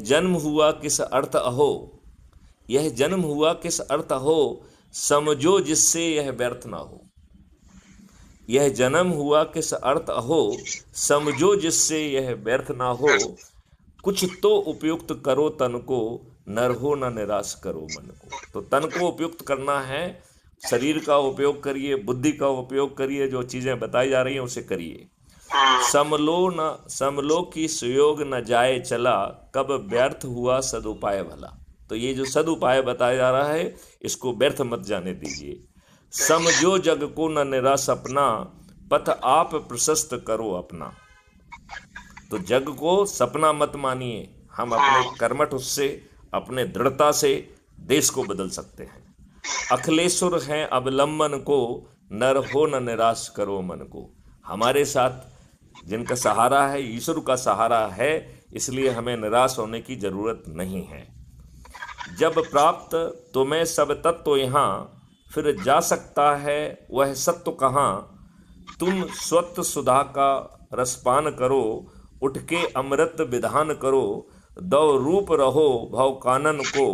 जन्म हुआ किस अर्थ अहो, यह जन्म हुआ किस अर्थ हो, समझो जिससे यह व्यर्थ ना हो। यह जन्म हुआ किस अर्थ अहो, समझो जिससे यह व्यर्थ ना हो। कुछ तो उपयुक्त करो तन को, नर हो न निराश करो मन को। तो तन को उपयुक्त करना है, शरीर का उपयोग करिए, बुद्धि का उपयोग करिए, जो चीज़ें बताई जा रही हैं उसे करिए। समलो की सुयोग न जाए चला, कब व्यर्थ हुआ सदुपाय भला। तो ये जो सदुपाय बताया जा रहा है इसको व्यर्थ मत जाने दीजिए। समझो जग को न निराश अपना, पथ आप प्रशस्त करो अपना। तो जग को सपना मत मानिए, हम अपने कर्मठ उससे, अपने दृढ़ता से देश को बदल सकते हैं। अखिलेश्वर हैं अवलंबन को, नर हो न निराश करो मन को। हमारे साथ जिनका सहारा है, ईश्वर का सहारा है, इसलिए हमें निराश होने की जरूरत नहीं है। जब प्राप्त तुम्हें सब तत्व यहाँ, फिर जा सकता है वह सत्व कहाँ। तुम स्वत्व सुधा का रसपान करो, उठ के अमृत विधान करो। दौ रूप रहो भव कानन को,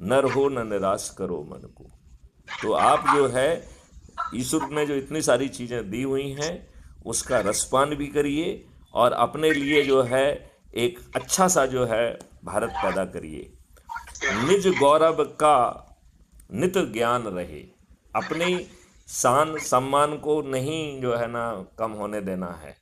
नर हो न निराश करो मन को। तो आप जो है ईश्वर ने जो इतनी सारी चीज़ें दी हुई हैं उसका रसपान भी करिए और अपने लिए जो है एक अच्छा सा जो है भारत पैदा करिए। निज गौरव का नित ज्ञान रहे। अपनी शान सम्मान को नहीं जो है ना कम होने देना है।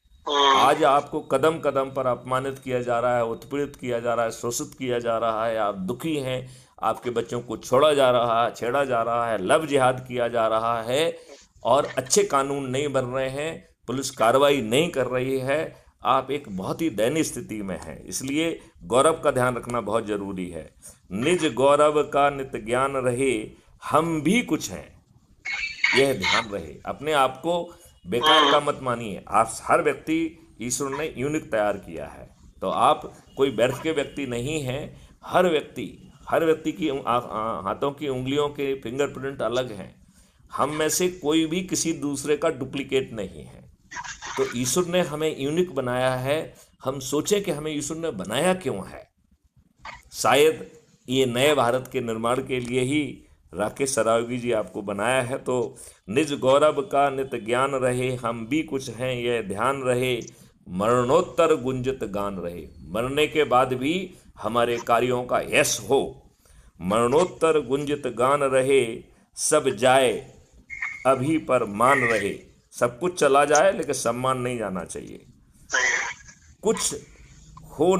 आज आपको कदम कदम पर अपमानित किया जा रहा है, उत्पीड़ित किया जा रहा है, शोषित किया जा रहा है, आप दुखी हैं, आपके बच्चों को छोड़ा जा रहा है, छेड़ा जा रहा है, लव जिहाद किया जा रहा है और अच्छे कानून नहीं बन रहे हैं, पुलिस कार्रवाई नहीं कर रही है। आप एक बहुत ही दयनीय स्थिति में हैं, इसलिए गौरव का ध्यान रखना बहुत ज़रूरी है। निज गौरव का नित ज्ञान रहे, हम भी कुछ हैं, यह ध्यान रहे। अपने आप को बेकार का मत मानिए। आप हर व्यक्ति ईश्वर ने यूनिक तैयार किया है, तो आप कोई व्यर्थ के व्यक्ति नहीं हैं। हर व्यक्ति की हाथों की उंगलियों के फिंगरप्रिंट अलग हैं। हम में से कोई भी किसी दूसरे का डुप्लीकेट नहीं है। तो ईश्वर ने हमें यूनिक बनाया है। हम सोचें कि हमें ईश्वर ने बनाया क्यों है। शायद ये नए भारत के निर्माण के लिए ही राकेश सरावगी जी आपको बनाया है। तो निज गौरव का नित ज्ञान रहे, हम भी कुछ हैं यह ध्यान रहे। मरणोत्तर गुंजित गान रहे, मरने के बाद भी हमारे कार्यों का यश हो। मरणोत्तर गुंजित गान रहे, सब जाए अभी पर मान रहे। सब कुछ चला जाए लेकिन सम्मान नहीं जाना चाहिए। कुछ हो